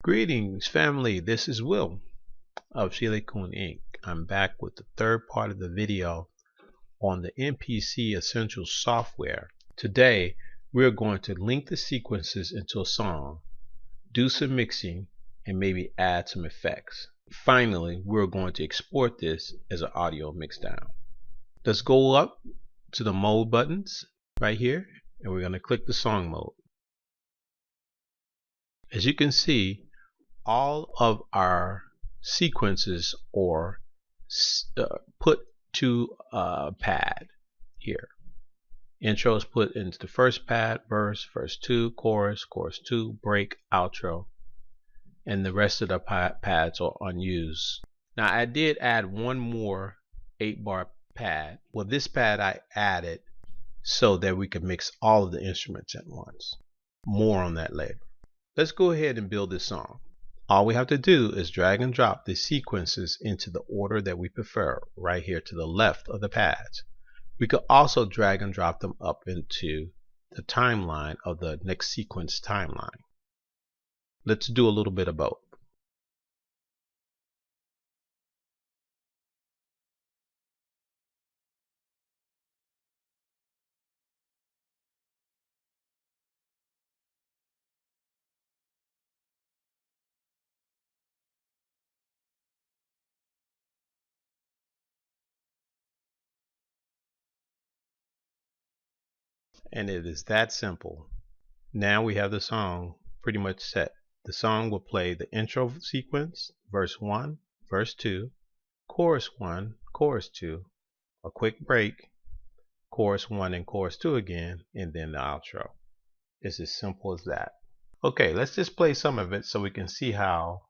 Greetings, family. This is Will of Silicon Inc. I'm back with the third part of the video on the MPC Essentials software. Today, we're going to link the sequences into a song, do some mixing, and maybe add some effects. Finally, we're going to export this as an audio mixdown. Let's go up to the mode buttons right here, and we're going to click the song mode. As you can see, all of our sequences are put to a pad here. Intro is put into the first pad, verse 2, chorus 2, break, outro, and the rest of the pads are unused. Now I did add one more 8-bar pad. Well, this pad I added so that we could mix all of the instruments at once. More on that later. Let's go ahead and build this song. All we have to do is drag and drop the sequences into the order that we prefer, right here to the left of the pads. We could also drag and drop them up into the timeline of the next sequence timeline. Let's do a little bit of both. And it is that simple. Now we have the song pretty much set. The song will play the intro sequence, verse 1, verse 2, chorus 1, chorus 2, a quick break, chorus 1 and chorus 2 again, and then the outro. It's as simple as that. Okay, let's just play some of it so we can see how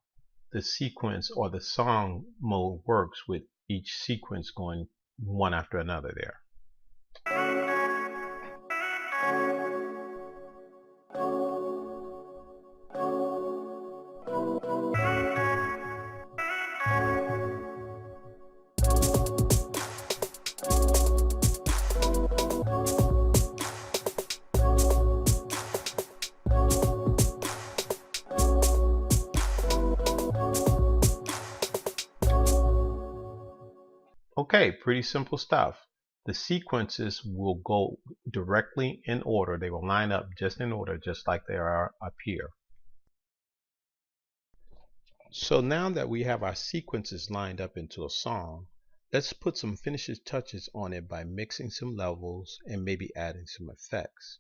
the sequence or the song mode works with each sequence going one after another there. Okay, pretty simple stuff. The sequences will go directly in order. They will line up just in order, just like they are up here. So now that we have our sequences lined up into a song, let's put some finishing touches on it by mixing some levels and maybe adding some effects.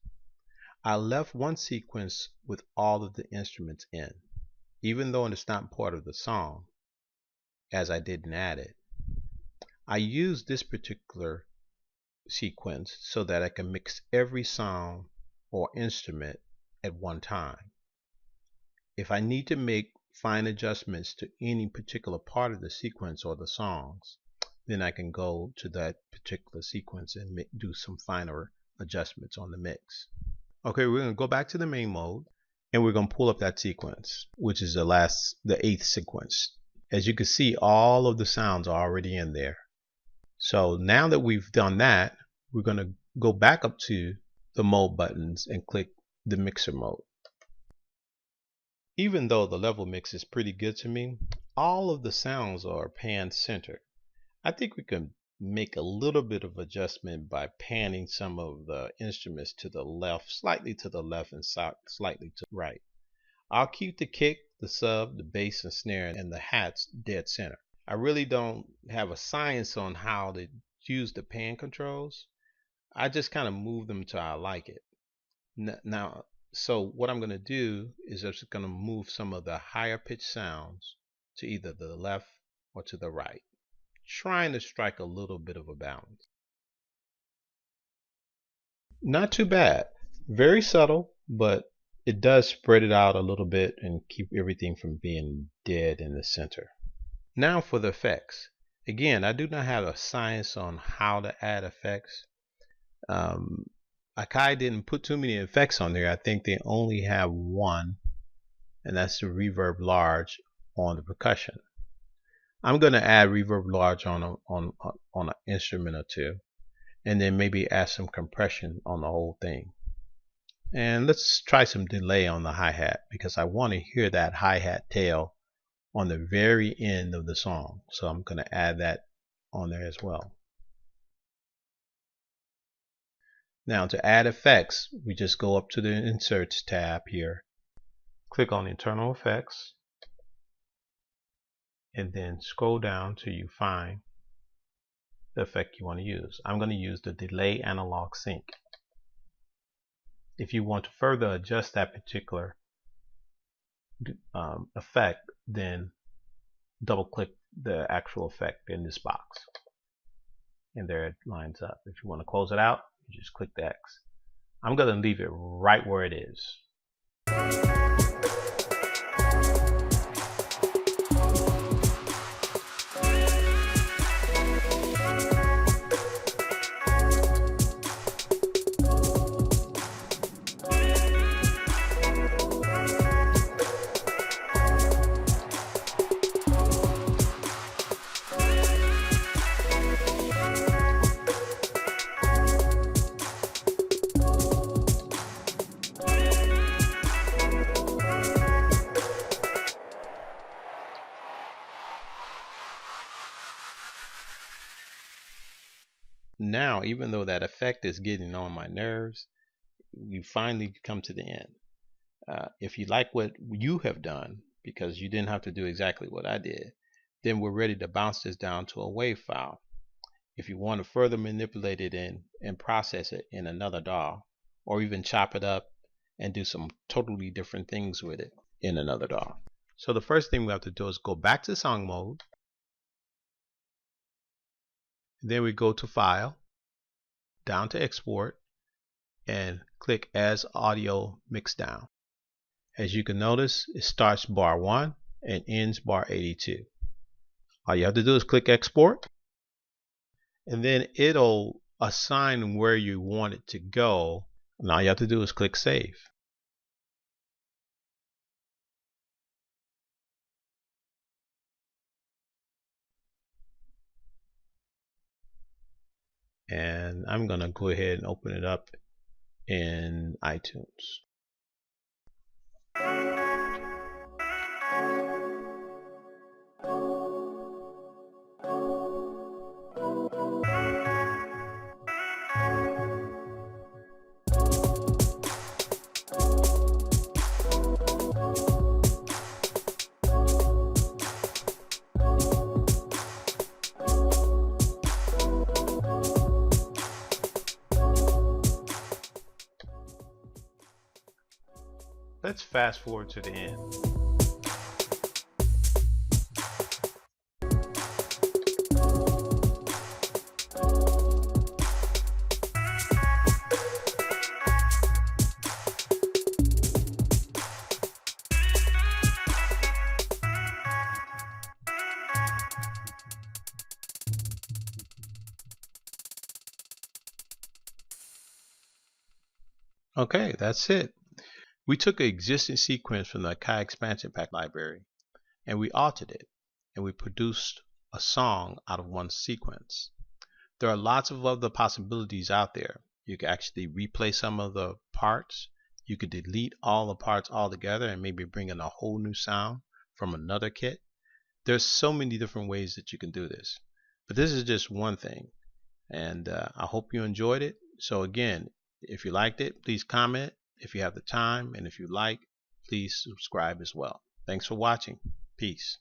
I left one sequence with all of the instruments in, even though it's not part of the song, as I didn't add it. I used this particular sequence so that I can mix every sound or instrument at one time. If I need to make fine adjustments to any particular part of the sequence or the songs, then I can go to that particular sequence and do some finer adjustments on the mix. Okay, we're going to go back to the main mode and we're going to pull up that sequence, which is the 8th sequence. As you can see, all of the sounds are already in there. So now that we've done that, we're going to go back up to the mode buttons and click the mixer mode. Even though the level mix is pretty good to me, all of the sounds are pan centered. I think we can make a little bit of adjustment by panning some of the instruments to the left, slightly to the left and slightly to the right. I'll keep the kick, the sub, the bass and snare, and the hats dead center. I really don't have a science on how to use the pan controls. I just kind of move them till I like it. Now, so what I'm going to do is I'm just going to move some of the higher pitched sounds to either the left or to the right, trying to strike a little bit of a balance. Not too bad. Very subtle, but it does spread it out a little bit and keep everything from being dead in the center. Now for the effects. Again, I do not have a science on how to add effects. Akai didn't put too many effects on there. I think they only have one, and that's the reverb large on the percussion. I'm going to add reverb large on an instrument or two, and then maybe add some compression on the whole thing. And let's try some delay on the hi-hat because I want to hear that hi-hat tail on the very end of the song. So I'm going to add that on there as well. Now to add effects, we just go up to the Inserts tab here, click on Internal Effects, and then scroll down till you find the effect you want to use. I'm going to use the Delay Analog Sync. If you want to further adjust that particular effect, then double click the actual effect in this box, and there it lines up. If you want to close it out, you just click the X. I'm going to leave it right where it is. Now, even though that effect is getting on my nerves, you finally come to the end. If you like what you have done, because you didn't have to do exactly what I did, then we're ready to bounce this down to a WAV file. If you want to further manipulate it and process it in another DAW, or even chop it up and do some totally different things with it in another DAW. So the first thing we have to do is go back to song mode. Then we go to File, down to Export, and click As Audio Mixdown. As you can notice, it starts bar 1 and ends bar 82. All you have to do is click Export, and then it'll assign where you want it to go. And all you have to do is click Save. And I'm going to go ahead and open it up in iTunes. Let's fast forward to the end. Okay, that's it. We took an existing sequence from the Akai expansion pack library and we altered it, and we produced a song out of one sequence. There are lots of other possibilities out there. You could actually replay some of the parts. You could delete all the parts altogether and maybe bring in a whole new sound from another kit. There's so many different ways that you can do this, but this is just one thing, and I hope you enjoyed it. So again, if you liked it, please comment if you have the time, and if you like, please subscribe as well. Thanks for watching. Peace.